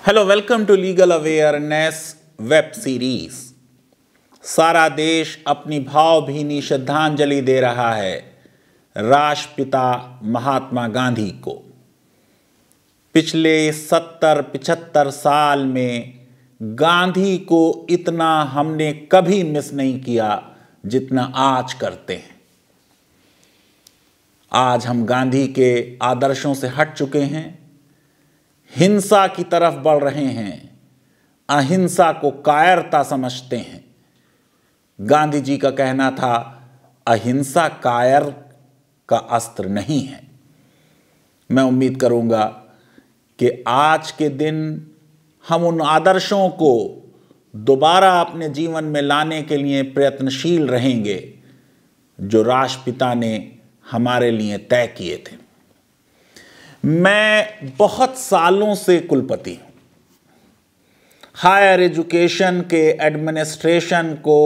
Hello, welcome to legal awareness web series. सारा देश अपनी भावभीनी श्रद्धांजलि दे रहा है राष्ट्रपिता महात्मा गांधी को। पिछले 70-75 साल में गांधी को इतना हमने कभी मिस नहीं किया जितना आज करते हैं। आज हम गांधी के आदर्शों से हट चुके हैं, हिंसा की तरफ बढ़ रहे हैं, अहिंसा को कायरता समझते हैं। गांधी जी का कहना था, अहिंसा कायर का अस्त्र नहीं है। मैं उम्मीद करूंगा कि आज के दिन हम उन आदर्शों को दोबारा अपने जीवन में लाने के लिए प्रयत्नशील रहेंगे जो राष्ट्रपिता ने हमारे लिए तय किए थे। मैं बहुत सालों से कुलपति हूं, हायर एजुकेशन के एडमिनिस्ट्रेशन को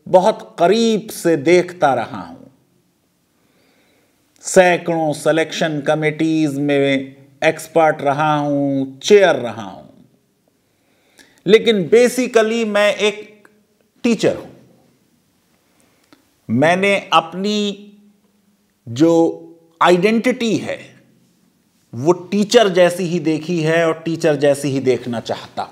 बहुत करीब से देखता रहा हूं। सैकड़ों सिलेक्शन कमिटीज में एक्सपर्ट रहा हूं, चेयर रहा हूं, लेकिन बेसिकली मैं एक टीचर हूं। मैंने अपनी जो आइडेंटिटी है वो टीचर जैसी ही देखी है और टीचर जैसी ही देखना चाहता।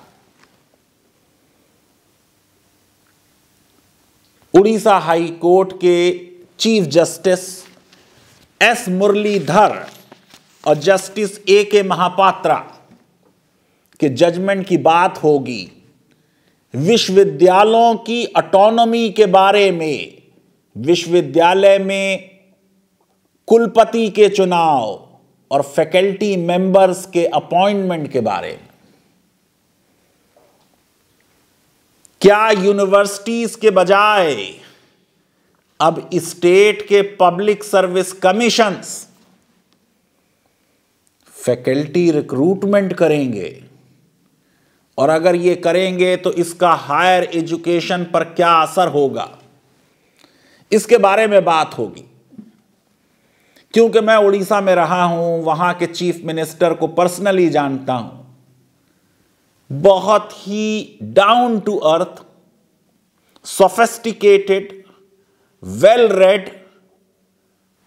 उड़ीसा हाई कोर्ट के चीफ जस्टिस एस मुरलीधर और जस्टिस ए के महापात्रा के जजमेंट की बात होगी। विश्वविद्यालयों की ऑटोनॉमी के बारे में, विश्वविद्यालय में कुलपति के चुनाव और फैकल्टी मेंबर्स के अपॉइंटमेंट के बारे में। क्या यूनिवर्सिटीज के बजाय अब स्टेट के public service commissions faculty recruitment करेंगे? और अगर ये करेंगे तो इसका हायर एजुकेशन पर क्या असर होगा, इसके बारे में बात होगी। क्योंकि मैं उड़ीसा में रहा हूं, वहां के चीफ मिनिस्टर को पर्सनली जानता हूं। बहुत ही down to earth, sophisticated, well read,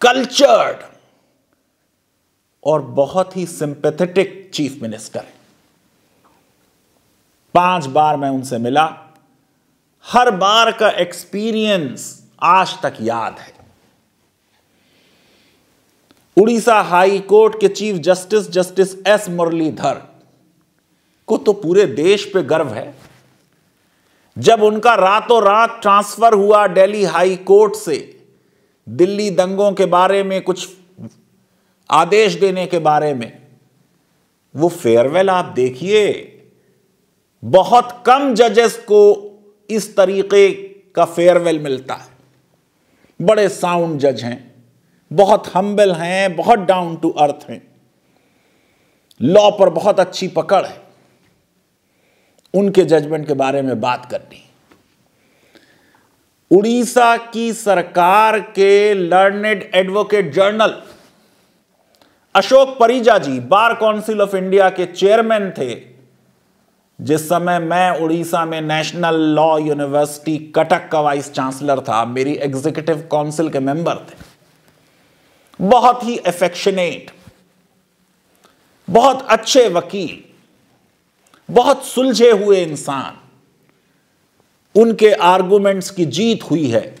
cultured और बहुत ही सिंपैथेटिक चीफ मिनिस्टर है। 5 बार मैं उनसे मिला, हर बार का एक्सपीरियंस आज तक याद है। उड़ीसा हाई कोर्ट के chief justice justice S Muralidhar को तो पूरे देश पे गर्व है। जब उनका रातों रात ट्रांसफर हुआ दिल्ली हाई कोर्ट से, दिल्ली दंगों के बारे में कुछ आदेश देने के बारे में, वो फेयरवेल आप देखिए, बहुत कम जजेस को इस तरीके का फेयरवेल मिलता है। बड़े साउंड जज हैं, बहुत हम्बल हैं, बहुत डाउन टू अर्थ हैं, लॉ पर बहुत अच्छी पकड़ है। उनके जजमेंट के बारे में बात करनी। उड़ीसा की सरकार के learned advocate general Ashok Parija ji Bar Council of India के चेयरमैन थे जिस समय मैं उड़ीसा में नेशनल लॉ यूनिवर्सिटी कटक का वाइस चांसलर था। मेरी एग्जीक्यूटिव काउंसिल के मेंबर थे। बहुत ही एफेक्शनेट, बहुत अच्छे वकील, बहुत सुलझे हुए इंसान। उनके आर्गुमेंट्स की जीत हुई है,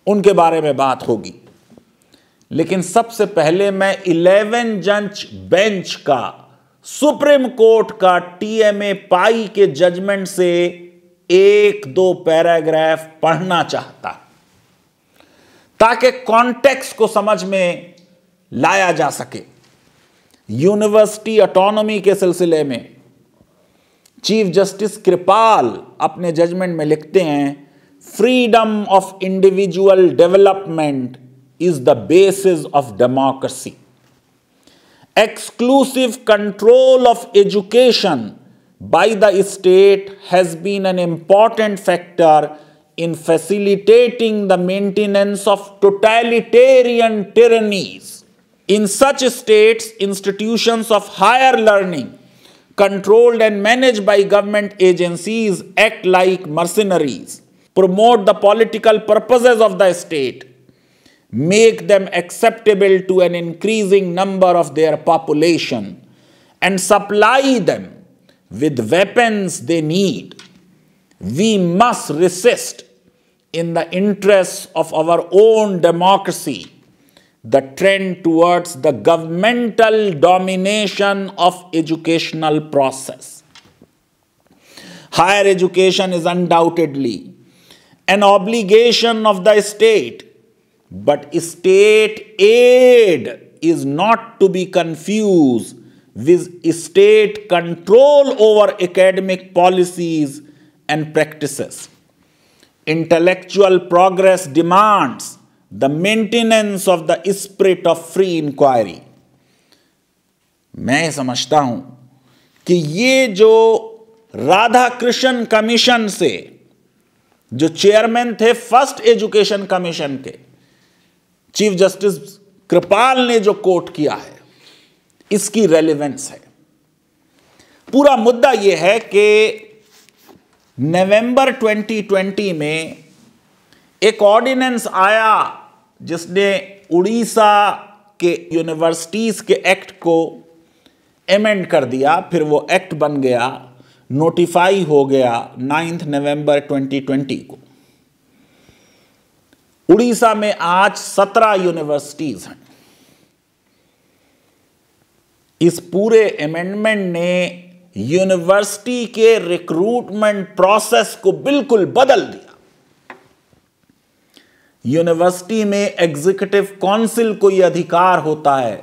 उनके बारे में बात होगी। लेकिन सबसे पहले मैं 11 जज बेंच का सुप्रीम कोर्ट का टीएमए पाई के जजमेंट से 1-2 पैराग्राफ पढ़ना चाहता ताकि कॉन्टेक्स्ट को समझ में लाया जा सके। यूनिवर्सिटी ऑटोनॉमी के सिलसिले में चीफ जस्टिस कृपाल अपने जजमेंट में लिखते हैं, freedom of individual development is the basis of democracy. Exclusive control of education by the state has been an important factor in facilitating the maintenance of totalitarian tyrannies. In such states, institutions of higher learning controlled and managed by government agencies, act like mercenaries, promote the political purposes of the state, make them acceptable to an increasing number of their population, and supply them with weapons they need, we must resist, in the interests of our own democracy, the trend towards the governmental domination of educational process. Higher education is undoubtedly an obligation of the state, but state aid is not to be confused with state control over academic policies and practices. Intellectual progress demands the maintenance of the spirit of free inquiry. मैं समझता हूं कि ये जो Radha Krishna commission से जो chairman थे first education commission के, चीफ जस्टिस कृपाल ने जो कोट किया है, इसकी रेलेवेंस है। पूरा मुद्दा यह है कि नवंबर 2020 में एक ऑर्डिनेंस आया जिसने उड़ीसा के यूनिवर्सिटीज के एक्ट को एमेंड कर दिया। फिर वो एक्ट बन गया, नोटिफाई हो गया 9 नवंबर 2020 को। उड़ीसा में आज 17 यूनिवर्सिटीज हैं। इस पूरे अमेंडमेंट ने यूनिवर्सिटी के रिक्रूटमेंट प्रोसेस को बिल्कुल बदल दिया। यूनिवर्सिटी में एग्जीक्यूटिव काउंसिल को यह अधिकार होता है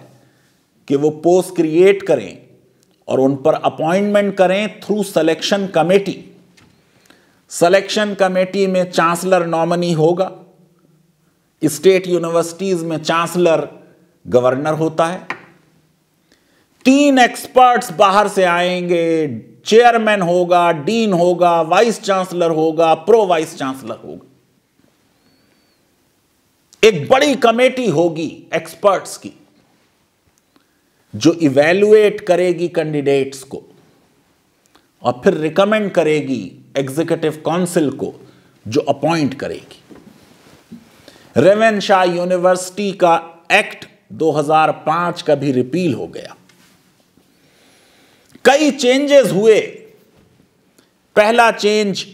कि वो पोस्ट क्रिएट करें और उन पर अपॉइंटमेंट करें through selection committee. Selection committee में चांसलर नॉमिनी होगा। स्टेट यूनिवर्सिटीज में चांसलर गवर्नर होता है। 3 एक्सपर्ट्स बाहर से आएंगे, चेयरमैन होगा, डीन होगा, वाइस चांसलर होगा, प्रो वाइस चांसलर होगा। एक बड़ी कमेटी होगी एक्सपर्ट्स की जो इवैल्यूएट करेगी कैंडिडेट्स को और फिर रिकमेंड करेगी एग्जीक्यूटिव काउंसिल को जो अपॉइंट करेगी। रेवेनशाह यूनिवर्सिटी का एक्ट 2005 का भी रिपील हो गया। कई चेंजेस हुए। पहला change,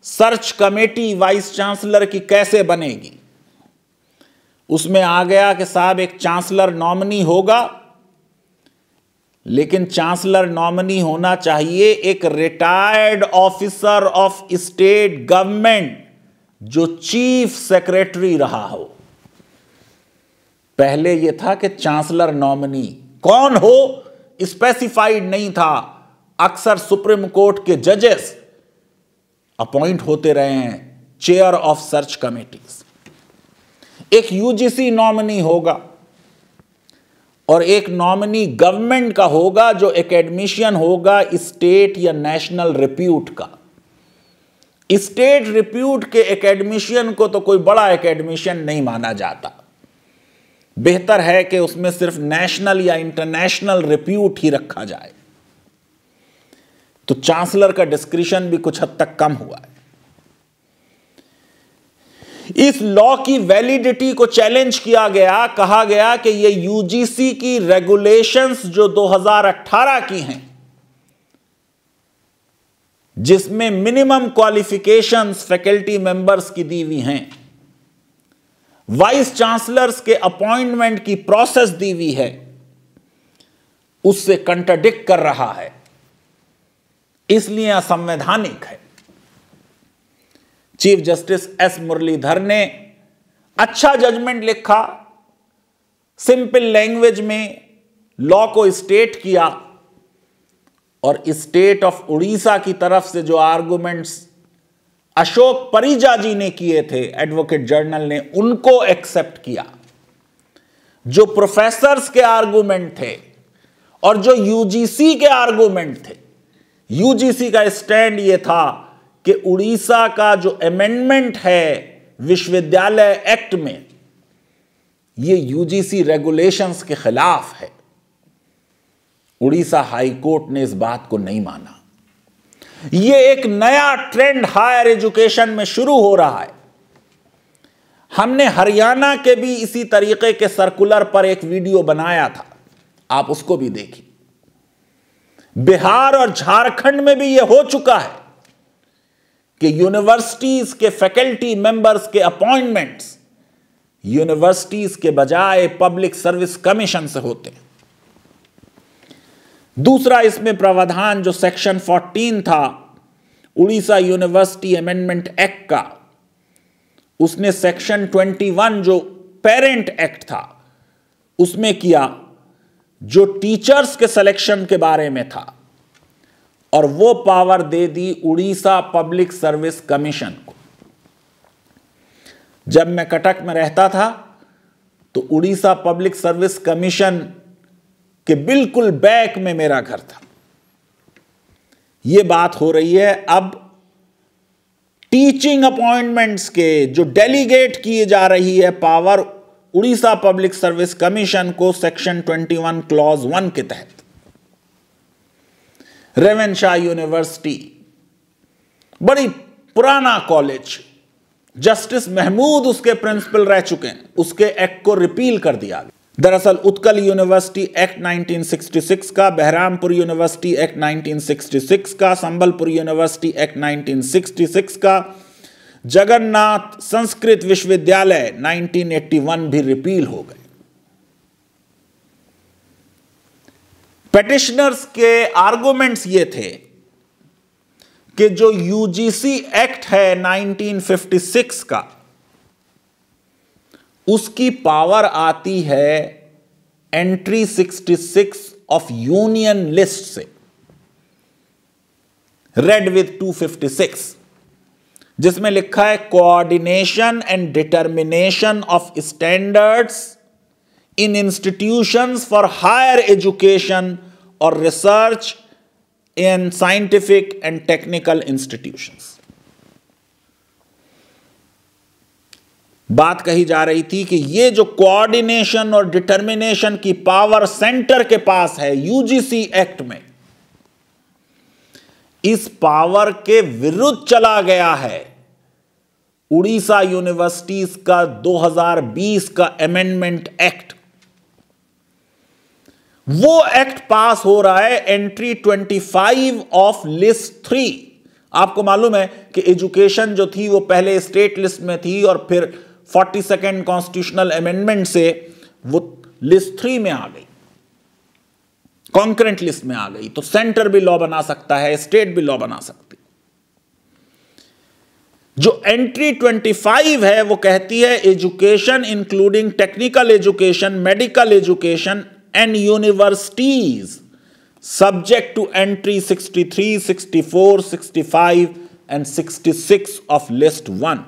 search committee vice chancellor की कैसे बनेगी। उसमें आ गया कि साहब एक चांसलर नॉमिनी होगा, लेकिन चांसलर नॉमिनी होना चाहिए एक retired officer of state government जो चीफ सेक्रेटरी रहा हो। पहले यह था कि चांसलर नॉमिनी कौन हो स्पेसिफाइड नहीं था। अक्सर सुप्रीम कोर्ट के जजेस अपॉइंट होते रहे हैं चेयर ऑफ सर्च कमेटीज। एक यूजीसी नॉमिनी होगा और एक नॉमिनी गवर्नमेंट का होगा जो एकेडमिशियन होगा स्टेट या नेशनल रिप्यूट का। स्टेट रिप्यूट के एकेडमिशियन को तो कोई बड़ा एकेडमिशियन नहीं माना जाता। बेहतर है कि उसमें सिर्फ नेशनल या इंटरनेशनल रिप्यूट ही रखा जाए। तो चांसलर का डिस्क्रिशन भी कुछ हद तक कम हुआ है। इस लॉ की वैलिडिटी को चैलेंज किया गया। कहा गया कि ये यूजीसी की रेगुलेशंस जो 2018 की हैं, जिसमें मिनिमम क्वालिफिकेशंस फैकल्टी मेंबर्स की दी हुई हैं, वाइस चांसलर्स के अपॉइंटमेंट की प्रोसेस दी हुई है, उससे कंट्राडिक्ट कर रहा है, इसलिए असंवैधानिक है। चीफ जस्टिस एस मुरलीधर ने अच्छा जजमेंट लिखा, सिंपल लैंग्वेज में लॉ को स्टेट किया और स्टेट ऑफ उड़ीसा की तरफ से जो आर्गुमेंट्स अशोक परिजा जी ने किए थे, एडवोकेट जनरल ने उनको एक्सेप्ट किया। जो प्रोफेसर्स के आर्गुमेंट थे और जो यूजीसी के आर्गुमेंट थे, यूजीसी का स्टैंड यह था कि उड़ीसा का जो अमेंडमेंट है विश्वविद्यालय एक्ट में, यह यूजीसी रेगुलेशंस के खिलाफ है उड़ीसा हाईकोर्ट ने इस बात को नहीं माना। यह एक नया ट्रेंड हायर एजुकेशन में शुरू हो रहा है। हमने हरियाणा के भी इसी तरीके के सर्कुलर पर एक वीडियो बनाया था, आप उसको भी देखिए। बिहार और झारखंड में भी यह हो चुका है कि यूनिवर्सिटीज के फैकल्टी मेंबर्स के अपॉइंटमेंट्स यूनिवर्सिटीज के बजाय पब्लिक सर्विस कमीशन से होते हैं। दूसरा इसमें प्रावधान जो सेक्शन 14 था उड़ीसा यूनिवर्सिटी अमेंडमेंट एक्ट का, उसने सेक्शन 21 जो पेरेंट एक्ट था उसमें किया, जो टीचर्स के सिलेक्शन के बारे में था, और वो पावर दे दी उड़ीसा पब्लिक सर्विस कमीशन को। जब मैं कटक में रहता था तो उड़ीसा पब्लिक सर्विस कमीशन के बिल्कुल बैक में मेरा घर था। यह बात हो रही है अब टीचिंग अपॉइंटमेंट्स के जो डेलीगेट किए जा रही है power Orissa public service commission को सेक्शन 21 क्लॉज 1 के तहत। रेवेनशा यूनिवर्सिटी बड़ी पुराना कॉलेज, जस्टिस महमूद उसके प्रिंसिपल रह चुके हैं, उसके एक्ट को रिपील कर दिया गया। दरअसल उत्कल यूनिवर्सिटी एक्ट 1966 का, बहरामपुर यूनिवर्सिटी एक्ट 1966 का, संबलपुर यूनिवर्सिटी एक्ट 1966 का, जगन्नाथ संस्कृत विश्वविद्यालय 1981 भी रिपील हो गए। पेटिशनर्स के आर्गुमेंट्स ये थे कि जो यूजीसी एक्ट है 1956 का, उसकी पावर आती है एंट्री 66 ऑफ यूनियन लिस्ट से, रेड विद 256, जिसमें लिखा है coordination and determination of standards in institutions for higher education और research in scientific and technical institutions. बात कही जा रही थी कि ये जो कोऑर्डिनेशन और डिटर्मिनेशन की पावर सेंटर के पास है यूजीसी एक्ट में, इस पावर के विरुद्ध चला गया है उड़ीसा यूनिवर्सिटीज का 2020 का अमेंडमेंट एक्ट। वो एक्ट पास हो रहा है एंट्री 25 ऑफ लिस्ट 3। आपको मालूम है कि एजुकेशन जो थी वो पहले स्टेट लिस्ट में थी और फिर 42nd कॉन्स्टिट्यूशनल अमेंडमेंट से वो लिस्ट 3 में आ गई, कॉन्करेंट लिस्ट में आ गई। तो सेंटर भी लॉ बना सकता है, स्टेट भी लॉ बना सकती। जो एंट्री 25 है वो कहती है education including technical education, medical education and universities subject to entry 63, 64, 65 and 66 of list 1।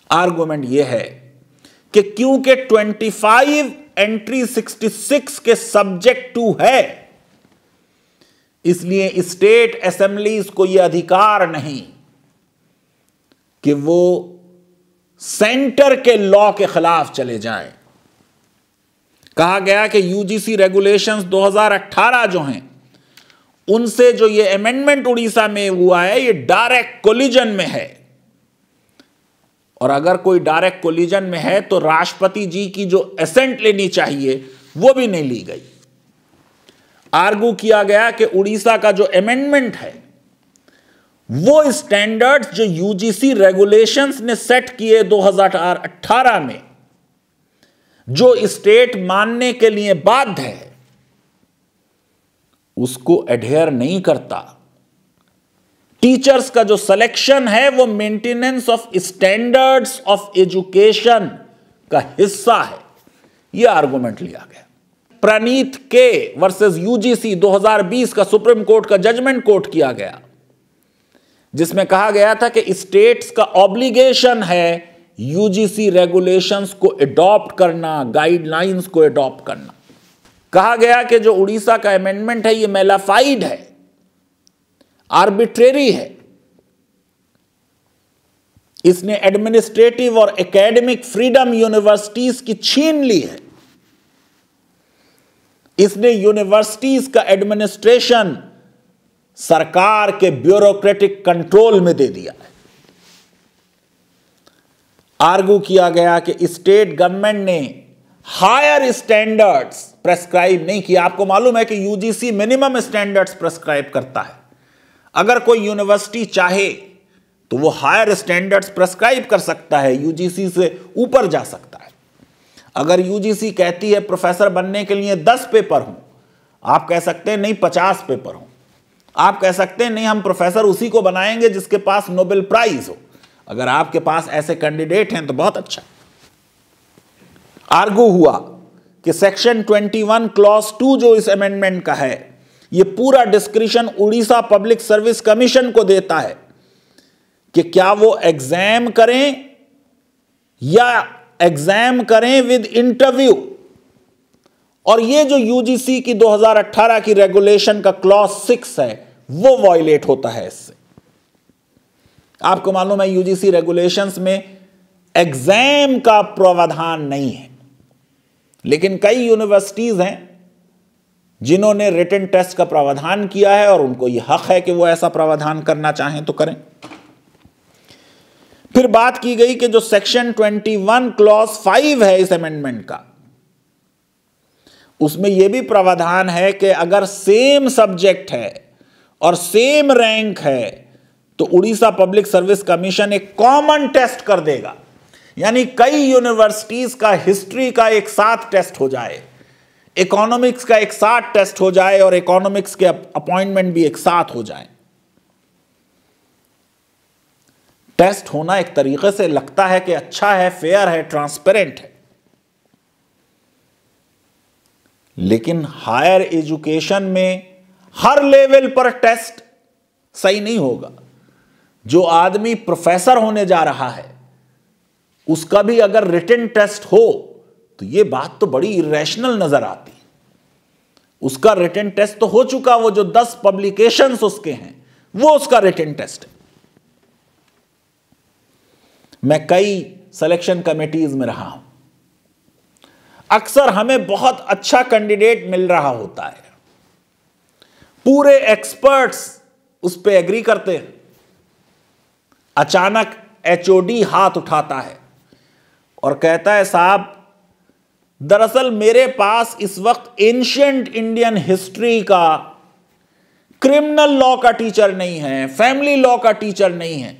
Argument यह है कि क्योंकि 25 एंट्री 66 के सब्जेक्ट टू है, इसलिए स्टेट असेंबलीज को यह अधिकार नहीं कि वो सेंटर के लॉ के खिलाफ चले जाएं। कहा गया कि यूजीसी रेगुलेशंस 2018 जो हैं, उनसे जो ये अमेंडमेंट उड़ीसा में हुआ है ये डायरेक्ट कोलिजन में है, और अगर कोई डायरेक्ट कोलिजन में है तो राष्ट्रपति जी की जो एसेंट लेनी चाहिए वो भी नहीं ली गई। आर्गू किया गया कि उड़ीसा का जो अमेंडमेंट है वो स्टैंडर्ड्स जो यूजीसी रेगुलेशंस ने सेट किए 2018 में, जो स्टेट मानने के लिए बाध्य है, उसको एडहेयर नहीं करता। टीचर्स का जो सिलेक्शन है वो maintenance of standards of education का हिस्सा है। यह आर्गुमेंट लिया गया। प्रणीत के वर्सेस यूजीसी 2020 का सुप्रीम कोर्ट का जजमेंट कोट किया गया, जिसमें कहा गया था कि स्टेट्स का ऑब्लिगेशन है यूजीसी रेगुलेशंस को एडॉप्ट करना, गाइडलाइंस को एडॉप्ट करना। कहा गया कि जो उड़ीसा का अमेंडमेंट है ये मेलाफाइड है, आर्बिट्रेरी है, इसने एडमिनिस्ट्रेटिव और एकेडमिक फ्रीडम यूनिवर्सिटीज की छीन ली है। इसने यूनिवर्सिटीज का एडमिनिस्ट्रेशन सरकार के ब्यूरोक्रेटिक कंट्रोल में दे दिया है। आर्गू किया गया कि स्टेट गवर्नमेंट ने हायर स्टैंडर्ड्स प्रेस्क्राइब नहीं किया। आपको मालूम है कि यूजीसी मिनिमम स्टैंडर्ड्स प्रेस्क्राइब करता है। अगर कोई यूनिवर्सिटी चाहे तो वो हायर स्टैंडर्ड्स प्रेस्क्राइब कर सकता है, यूजीसी से ऊपर जा सकता है। अगर यूजीसी कहती है प्रोफेसर बनने के लिए 10 पेपर हों, आप कह सकते हैं नहीं 50 पेपर हों। आप कह सकते हैं नहीं हम प्रोफेसर उसी को बनाएंगे जिसके पास नोबेल प्राइज हो। अगर आपके पास ऐसे कैंडिडेट हैं तो बहुत अच्छा। आर्गू हुआ कि सेक्शन 21 क्लॉज 2 जो इस अमेंडमेंट का है, यह पूरा discretion Orissa public service commission को देता है कि क्या वो एग्जाम करें या एग्जाम करें विद इंटरव्यू। और ये जो यूजीसी की 2018 की रेगुलेशन का क्लॉज 6 है वो वायलेट होता है इससे। आपको मालूम है यूजीसी रेगुलेशंस में एग्जाम का प्रावधान नहीं है, लेकिन कई यूनिवर्सिटीज हैं जिन्होंने रिटन टेस्ट का प्रावधान किया है और उनको यह हक है कि वो ऐसा प्रावधान करना चाहें तो करें। फिर बात की गई कि जो सेक्शन 21 क्लॉज 5 है इस अमेंडमेंट का, उसमें यह भी प्रावधान है कि अगर सेम सब्जेक्ट है और सेम रैंक है तो उड़ीसा पब्लिक सर्विस कमीशन एक कॉमन टेस्ट कर देगा। यानी कई यूनिवर्सिटीज का हिस्ट्री का एक साथ टेस्ट हो जाए, इकोनॉमिक्स का एक साथ टेस्ट हो जाए और इकोनॉमिक्स के अपॉइंटमेंट भी एक साथ हो जाए। टेस्ट होना एक तरीके से लगता है कि अच्छा है, फेयर है, ट्रांसपेरेंट है, लेकिन हायर एजुकेशन में हर लेवल पर टेस्ट सही नहीं होगा। जो आदमी प्रोफेसर होने जा रहा है उसका भी अगर रिटन टेस्ट हो तो यह बात तो बड़ी इरेशनल नजर आती। उसका रिटन टेस्ट तो हो चुका, वो जो 10 पब्लिकेशंस उसके हैं वो उसका रिटन टेस्ट है। मैं कई सिलेक्शन कमेटीज में रहा हूं, अक्सर हमें बहुत अच्छा कैंडिडेट मिल रहा होता है, पूरे एक्सपर्ट्स उस पर एग्री करते हैं, अचानक एचओडी हाथ उठाता है और कहता है साहब दरअसल मेरे पास इस वक्त एंशिएंट इंडियन हिस्ट्री का, क्रिमिनल लॉ का टीचर नहीं है, फैमिली लॉ का टीचर नहीं है,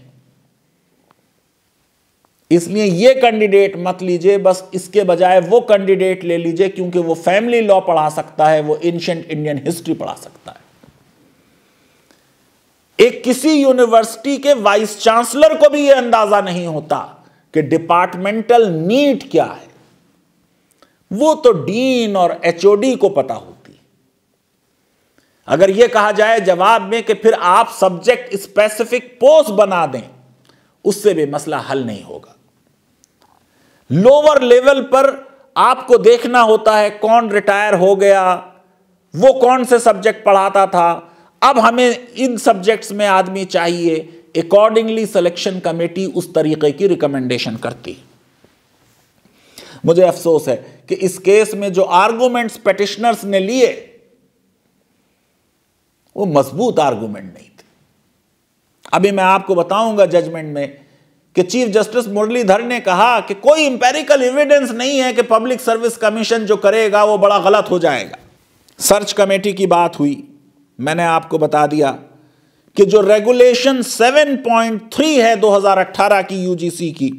इसलिए ये कैंडिडेट मत लीजिए, बस इसके बजाय वो कैंडिडेट ले लीजिए क्योंकि वो फैमिली लॉ पढ़ा सकता है, वो एंशिएंट इंडियन हिस्ट्री पढ़ा सकता है। एक किसी यूनिवर्सिटी के वाइस चांसलर को भी यह अंदाजा नहीं होता कि डिपार्टमेंटल नीड क्या है, वो तो डीन और एचओडी को पता होती। अगर यह कहा जाए जवाब में कि फिर आप सब्जेक्ट स्पेसिफिक पोस्ट बना दें, उससे भी मसला हल नहीं होगा। लोअर लेवल पर आपको देखना होता है कौन रिटायर हो गया, वो कौन से सब्जेक्ट पढ़ाता था, अब हमें इन सब्जेक्ट्स में आदमी चाहिए, अकॉर्डिंगली सिलेक्शन कमेटी उस तरीके की रिकमेंडेशन करती है। मुझे अफसोस है कि इस केस में जो आर्गुमेंट्स पेटिशनर्स ने लिए वो मजबूत आर्गुमेंट नहीं थे। अभी मैं आपको बताऊंगा जजमेंट में कि चीफ जस्टिस मुरलीधर ने कहा कि कोई इंपेरिकल एविडेंस नहीं है कि पब्लिक सर्विस कमीशन जो करेगा वो बड़ा गलत हो जाएगा। सर्च कमेटी की बात हुई, मैंने आपको बता दिया कि जो रेगुलेशन 7.3 है 2018 की यूजीसी की,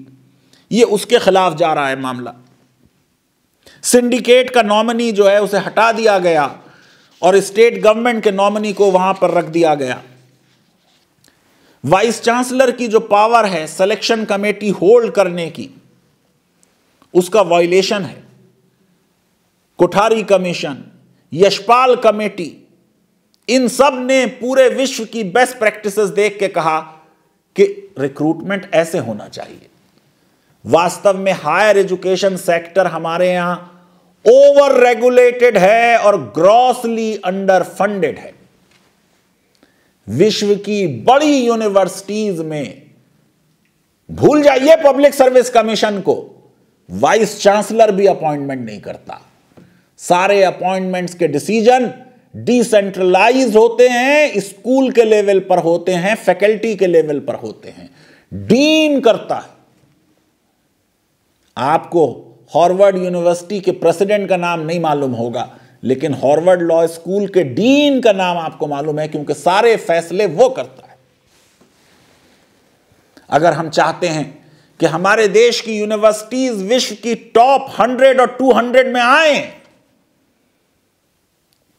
ये उसके खिलाफ जा रहा है मामला। सिंडिकेट का नॉमिनी जो है उसे हटा दिया गया और स्टेट गवर्नमेंट के नॉमिनी को वहां पर रख दिया गया। वाइस चांसलर की जो पावर है सिलेक्शन कमेटी होल्ड करने की, उसका वायलेशन है। कोठारी कमीशन, यशपाल कमेटी, इन सब ने पूरे विश्व की बेस्ट प्रैक्टिसेस देख के कहा कि रिक्रूटमेंट ऐसे होना चाहिए। वास्तव में हायर एजुकेशन सेक्टर हमारे यहां ओवर रेगुलेटेड है और ग्रॉसली अंडर फंडेड है। विश्व की बड़ी यूनिवर्सिटीज में, भूल जाइए पब्लिक सर्विस कमीशन को, वाइस चांसलर भी अपॉइंटमेंट नहीं करता। सारे अपॉइंटमेंट्स के डिसीजन डिसेंट्रलाइज होते हैं, स्कूल के लेवल पर होते हैं, फैकल्टी के लेवल पर होते हैं, डीन करता है। आपको हार्वर्ड यूनिवर्सिटी के प्रेसिडेंट का नाम नहीं मालूम होगा, लेकिन हार्वर्ड लॉ स्कूल के डीन का नाम आपको मालूम है, क्योंकि सारे फैसले वो करता है। अगर हम चाहते हैं कि हमारे देश की यूनिवर्सिटीज विश्व की टॉप 100 और 200 में आए,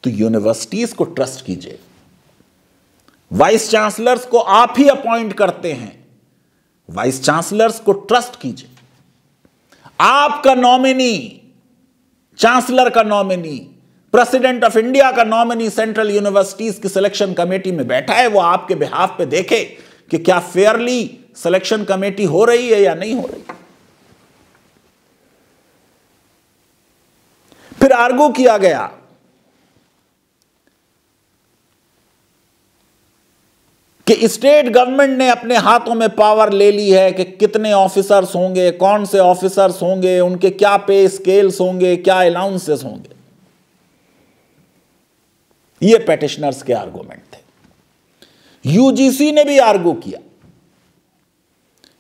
तो यूनिवर्सिटीज को ट्रस्ट कीजिए। वाइस चांसलर्स को आप ही अपॉइंट करते हैं, वाइस चांसलर्स को ट्रस्ट कीजिए। आपका नॉमिनी, चांसलर का नॉमिनी, प्रेसिडेंट ऑफ इंडिया का नॉमिनी सेंट्रल यूनिवर्सिटीज की सिलेक्शन कमेटी में बैठा है, वो आपके बिहाफ पे देखे कि क्या फेयरली सिलेक्शन कमेटी हो रही है या नहीं हो रही। फिर आर्गू किया गया कि स्टेट गवर्नमेंट ने अपने हाथों में पावर ले ली है कि कितने ऑफिसर्स होंगे, कौन से ऑफिसर्स होंगे, उनके क्या पे स्केल्स होंगे, क्या अलाउंसेस होंगे। ये पेटिशनर्स के आर्गुमेंट थे। यूजीसी ने भी आर्गू किया।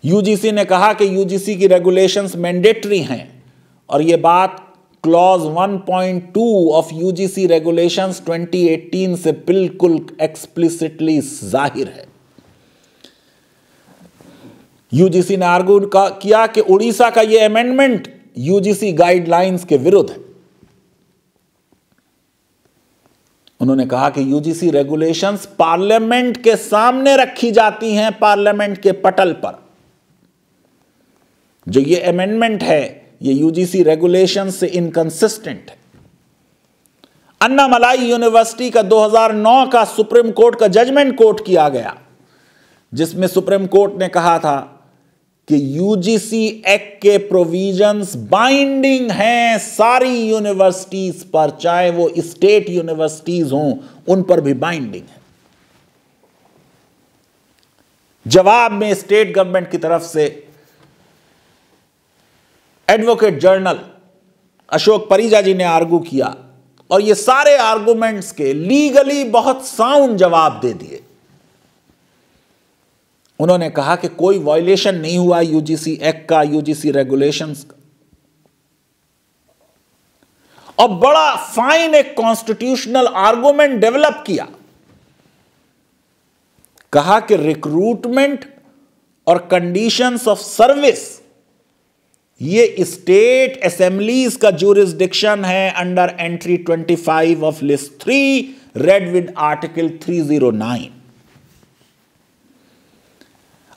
यूजीसी ने कहा कि यूजीसी की रेगुलेशंस मैंडेटरी हैं, और यह बात क्लॉज 1.2 ऑफ यूजीसी रेगुलेशंस 2018 से बिल्कुल एक्सप्लिसिटली जाहिर है। यूजीसी ने आर्गू किया कि उड़ीसा का यह अमेंडमेंट यूजीसी गाइडलाइंस के विरुद्ध है। उन्होंने कहा कि यूजीसी रेगुलेशंस पार्लियामेंट के सामने रखी जाती हैं, पार्लियामेंट के पटल पर। जो ये अमेंडमेंट है, ये यूजीसी रेगुलेशन से इनकंसिस्टेंट है। अन्नामलाई यूनिवर्सिटी का 2009 का सुप्रीम कोर्ट का जजमेंट कोट किया गया, जिसमें सुप्रीम कोर्ट ने कहा था कि यूजीसी एक्ट के प्रोविजंस बाइंडिंग हैं सारी यूनिवर्सिटीज पर, चाहे वो स्टेट यूनिवर्सिटीज हों, उन पर भी बाइंडिंग है। जवाब में स्टेट गवर्नमेंट की तरफ से एडवोकेट जनरल अशोक परिजा जी ने आर्गू किया, और ये सारे आर्गुमेंट्स के लीगली बहुत साउंड जवाब दे दिए। उन्होंने कहा कि कोई वायलेशन नहीं हुआ यूजीसी एक्ट का, यूजीसी रेगुलेशंस का, और बड़ा फाइन एक कॉन्स्टिट्यूशनल आर्गुमेंट डेवलप किया। कहा कि रिक्रूटमेंट और कंडीशंस ऑफ सर्विस ये स्टेट असेंबलीज का ज्यूरिसडिक्शन है under entry 25 of list 3 read with article 309।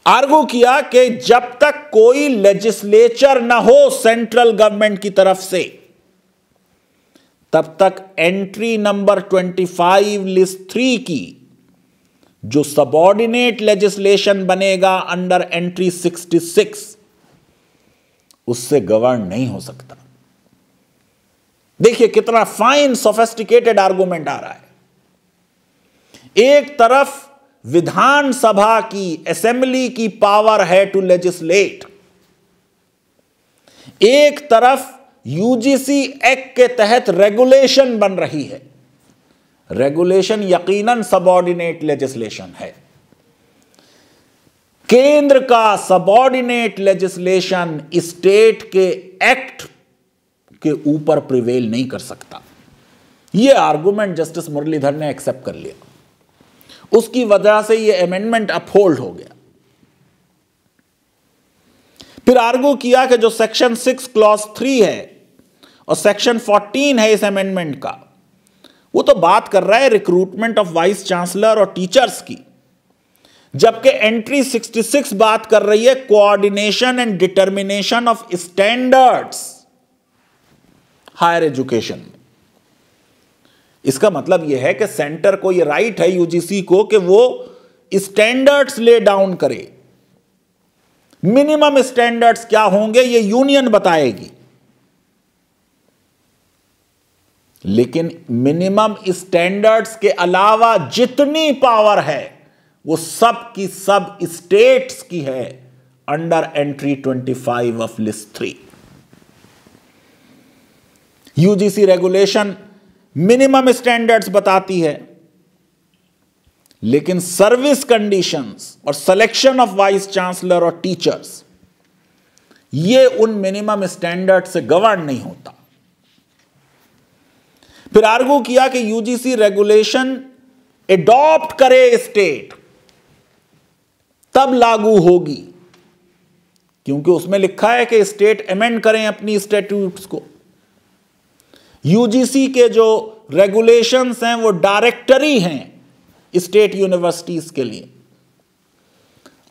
Argue किया कि जब तक कोई लेजिस्लेचर ना हो सेंट्रल गवर्नमेंट की तरफ से, तब तक एंट्री नंबर 25 लिस्ट 3 की जो सबऑर्डिनेट लेजिस्लेशन बनेगा अंडर एंट्री 66, उससे गवर्न नहीं हो सकता। देखिए कितना फाइन सोफिस्टिकेटेड आर्गुमेंट आ रहा है। एक तरफ विधानसभा की, असेंबली की पावर है टू लेजिस्लेट, एक तरफ यूजीसी एक्ट के तहत रेगुलेशन बन रही है। रेगुलेशन यकीनन सबऑर्डिनेट लेजिस्लेशन है। केंद्र का सबऑर्डिनेट लेजिस्लेशन स्टेट के एक्ट के ऊपर प्रिवेल नहीं कर सकता। यह आर्गुमेंट जस्टिस मुरलीधर ने एक्सेप्ट कर लिया, उसकी वजह से यह अमेंडमेंट अपहोल्ड हो गया। फिर आर्गू किया कि जो सेक्शन 6 क्लॉज 3 है और सेक्शन 14 है इस अमेंडमेंट का, वो तो बात कर रहा है रिक्रूटमेंट ऑफ वाइस चांसलर और टीचर्स की, जबकि एंट्री 66 बात कर रही है coordination and determination of standards higher education में। इसका मतलब यह है कि सेंटर को यह राइट है यूजीसी को कि वो स्टैंडर्ड्स ले डाउन करे। मिनिमम स्टैंडर्ड्स क्या होंगे ये यूनियन बताएगी, लेकिन मिनिमम स्टैंडर्ड्स के अलावा जितनी पावर है वो सब की सब स्टेट्स की है under entry 25 of list 3। UGC regulation minimum standards बताती है, लेकिन सर्विस कंडीशंस और सिलेक्शन ऑफ वाइस चांसलर और टीचर्स ये उन मिनिमम स्टैंडर्ड से गवर्न नहीं होता। फिर आर्गू किया कि यूजीसी रेगुलेशन एडॉप्ट करे स्टेट तब लागू होगी, क्योंकि उसमें लिखा है कि स्टेट अमेंड करें अपनी स्टैट्यूट्स को। यूजीसी के जो रेगुलेशंस हैं वो डायरेक्टरी हैं स्टेट यूनिवर्सिटीज के लिए।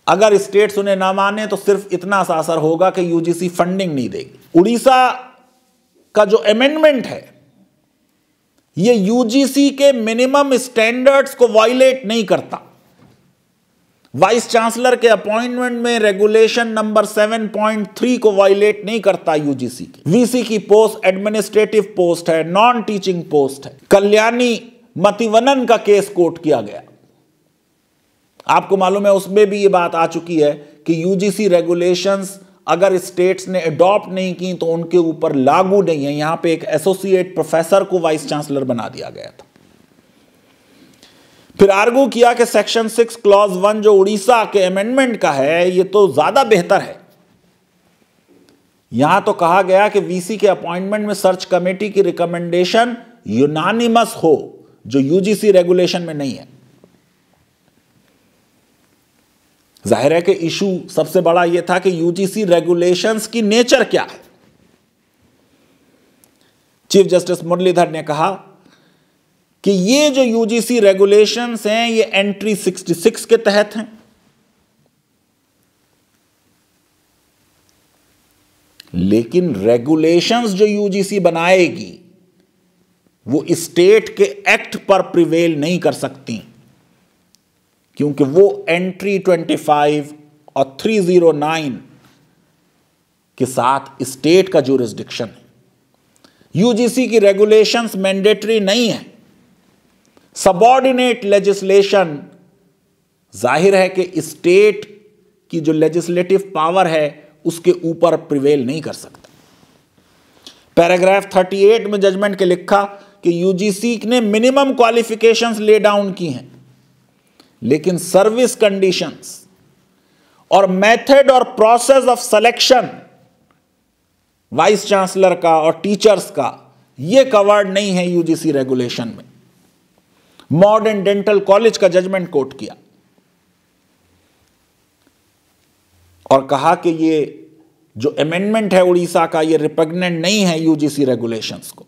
अगर स्टेट्स उन्हें ना माने तो सिर्फ इतना सा असर होगा कि यूजीसी फंडिंग नहीं देगी। उड़ीसा का जो अमेंडमेंट है ये यूजीसी के मिनिमम स्टैंडर्ड्स को वायलेट नहीं करता। वाइस चांसलर के अपॉइंटमेंट में रेगुलेशन नंबर 7.3 को वायलेट नहीं करता यूजीसी की। वीसी की पोस्ट एडमिनिस्ट्रेटिव पोस्ट है, नॉन टीचिंग पोस्ट है। कल्याणी मतिवनन का केस कोट किया गया, आपको मालूम है उसमें भी ये बात आ चुकी है कि यूजीसी रेगुलेशंस अगर स्टेट्स ने अडॉप्ट नहीं की तो उनके ऊपर लागू नहीं है। यहां पे एक एसोसिएट प्रोफेसर को वाइस चांसलर बना दिया गया था। फिर आर्गू किया कि सेक्शन 6 क्लॉज 1 जो उड़ीसा के अमेंडमेंट का है ये तो ज्यादा बेहतर है। यहां तो कहा गया कि वीसी के अपॉइंटमेंट में सर्च कमेटी की रिकमेंडेशन यूनानिमस हो, जो यूजीसी रेगुलेशन में नहीं है। जाहिर है कि इशू सबसे बड़ा यह था कि यूजीसी रेगुलेशंस की नेचर क्या है। चीफ जस्टिस मुरलीधर ने कहा कि ये जो यूजीसी रेगुलेशंस हैं ये एंट्री 66 के तहत हैं, लेकिन रेगुलेशंस जो यूजीसी बनाएगी वो स्टेट के एक्ट पर प्रिवेल नहीं कर सकती, क्योंकि वो एंट्री 25 और 309 के साथ स्टेट का ज्यूरिसडिक्शन है। यूजीसी की रेगुलेशंस मैंडेटरी नहीं है। सबऑर्डिनेट लेजिस्लेशन जाहिर है कि स्टेट की जो लेजिस्लेटिव पावर है उसके ऊपर प्रिवेल नहीं कर सकता। पैराग्राफ 38 में जजमेंट के लिखा कि यूजीसी ने मिनिमम क्वालिफिकेशंस ले डाउन की हैं, लेकिन सर्विस कंडीशंस और मेथड और process of selection vice chancellor का और टीचर्स का यह कवर्ड नहीं है यूजीसी रेगुलेशन में। मॉडर्न डेंटल कॉलेज का जजमेंट कोट किया और कहा कि ये जो अमेंडमेंट है उड़ीसा का ये रिपग्नेंट नहीं है यूजीसी रेगुलेशंस को।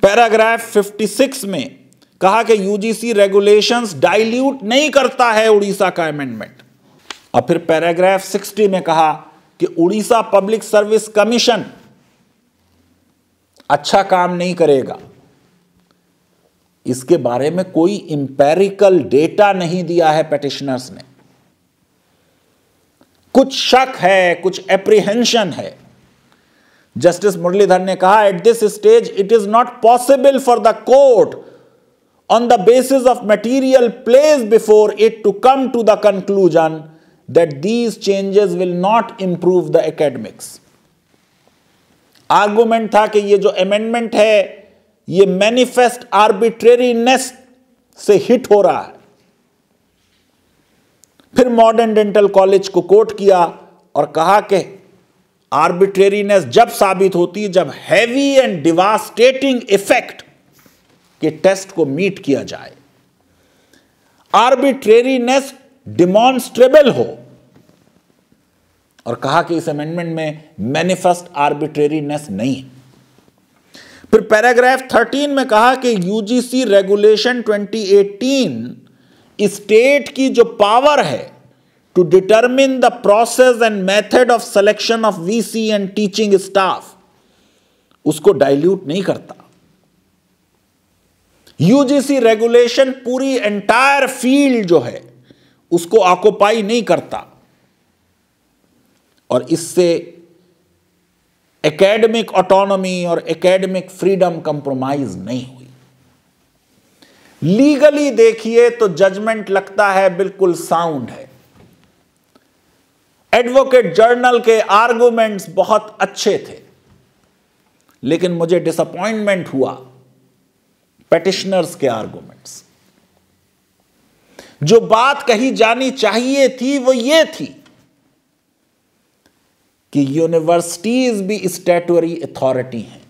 पैराग्राफ 56 में कहा कि यूजीसी रेगुलेशंस डाइल्यूट नहीं करता है उड़ीसा का अमेंडमेंट। और फिर पैराग्राफ 60 में कहा कि उड़ीसा पब्लिक सर्विस कमीशन अच्छा काम नहीं करेगा। इसके बारे में कोई इंपेरिकल डेटा नहीं दिया है पिटिशनर्स ने। कुछ शक है, कुछ एप्रीहेंशन है। जस्टिस मुरलीधर ने कहा at this stage it is not possible for the court on the basis of material placed before it to come to the conclusion that these changes will not improve the academics. Argument था कि ये जो amendment है ये manifest arbitrariness से hit हो रहा है। फिर मॉडर्न डेंटल कॉलेज को कोट किया और कहा कि आर्बिट्रेरीनेस जब साबित होती है जब हैवी एंड डिवास्टेटिंग इफेक्ट के टेस्ट को मीट किया जाए, आर्बिट्रेरीनेस डिमॉन्स्ट्रेबल हो, और कहा कि इस अमेंडमेंट में मैनिफेस्ट आर्बिट्रेरीनेस नहीं है। फिर पैराग्राफ 13 में कहा कि यूजीसी रेगुलेशन 2018 स्टेट की जो पावर है to determine the process and method of selection of VC and teaching staff उसको डाइल्यूट नहीं करता। यूजीसी रेगुलेशन पूरी एंटायर फील्ड जो है उसको ऑक्युपाई नहीं करता और इससे एकेडमिक ऑटोनॉमी और एकेडमिक फ्रीडम कंप्रोमाइज नहीं हुई। लीगली देखिए तो जजमेंट लगता है बिल्कुल साउंड है। एडवोकेट जर्नल के आर्गुमेंट्स बहुत अच्छे थे। लेकिन मुझे डिसअपॉइंटमेंट हुआ पेटिशनर्स के आर्गुमेंट्स। जो बात कही जानी चाहिए थी वो ये थी कि यूनिवर्सिटीज भी स्टैट्यूटरी अथॉरिटी हैं।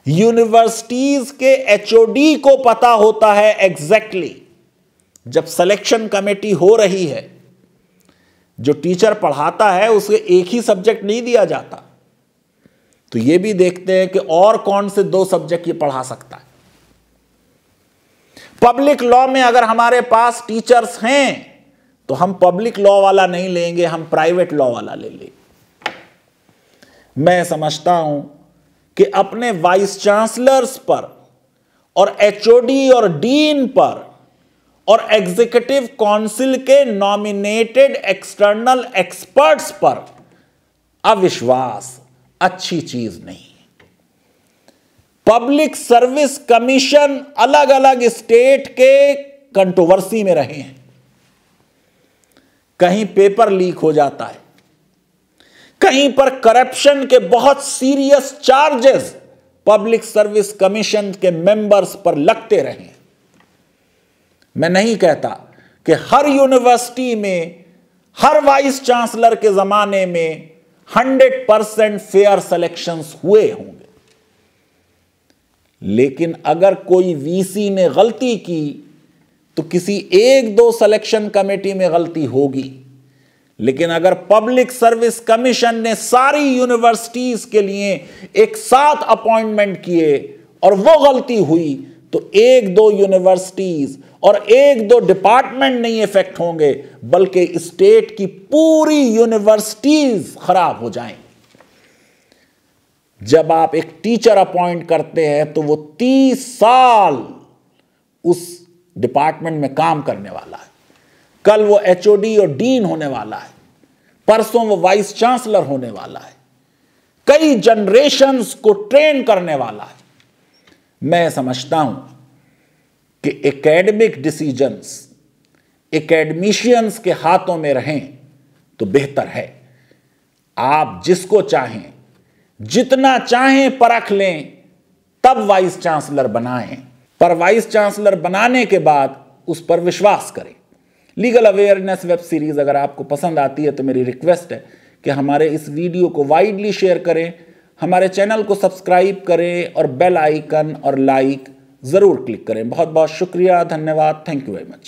यूनिवर्सिटीज के एचओडी को पता होता है एग्जैक्टली जब सिलेक्शन कमेटी हो रही है, जो टीचर पढ़ाता है उसे एक ही सब्जेक्ट नहीं दिया जाता, तो यह भी देखते हैं कि और कौन से 2 सब्जेक्ट ये पढ़ा सकता है। पब्लिक लॉ में अगर हमारे पास टीचर्स हैं तो हम पब्लिक लॉ वाला नहीं लेंगे, हम प्राइवेट लॉ वाला ले लेंगे। मैं समझता हूं कि अपने वाइस चांसलर्स पर और एचओडी और डीन पर और एग्जीक्यूटिव काउंसिल के नॉमिनेटेड एक्सटर्नल एक्सपर्ट्स पर अविश्वास अच्छी चीज नहीं। पब्लिक सर्विस कमीशन अलग अलग स्टेट के कंट्रोवर्सी में रहे हैं। कहीं पेपर लीक हो जाता है, कहीं पर करप्शन के बहुत serious charges public service commission के मेंबर्स पर लगते रहे। मैं नहीं कहता कि हर यूनिवर्सिटी में हर वाइस चांसलर के जमाने में 100% फेयर सिलेक्शंस हुए होंगे, लेकिन अगर कोई वीसी ने गलती की तो किसी 1-2 सिलेक्शन कमेटी में गलती होगी। लेकिन अगर पब्लिक सर्विस कमीशन ने सारी यूनिवर्सिटीज के लिए एक साथ अपॉइंटमेंट किए और वो गलती हुई तो 1-2 यूनिवर्सिटीज और 1-2 डिपार्टमेंट नहीं इफेक्ट होंगे, बल्कि स्टेट की पूरी यूनिवर्सिटीज खराब हो जाएंगी। जब आप एक टीचर अपॉइंट करते हैं तो वो 30 साल उस डिपार्टमेंट में काम करने वाला है। कल वो एचओडी और डीन होने वाला है, परसों वो वाइस चांसलर होने वाला है, कई जनरेशन्स को ट्रेन करने वाला है। मैं समझता हूं कि एकेडमिक डिसीजंस एकेडमिशियंस के हाथों में रहें तो बेहतर है। आप जिसको चाहें जितना चाहें परख लें, तब वाइस चांसलर बनाएं, पर वाइस चांसलर बनाने के बाद उस पर विश्वास करें। लीगल अवेयरनेस वेब सीरीज अगर आपको पसंद आती है तो मेरी रिक्वेस्ट है कि हमारे इस वीडियो को वाइडली शेयर करें, हमारे चैनल को सब्सक्राइब करें और बेल आइकन और लाइक ज़रूर क्लिक करें। बहुत बहुत शुक्रिया, धन्यवाद, थैंक यू वेरी मच।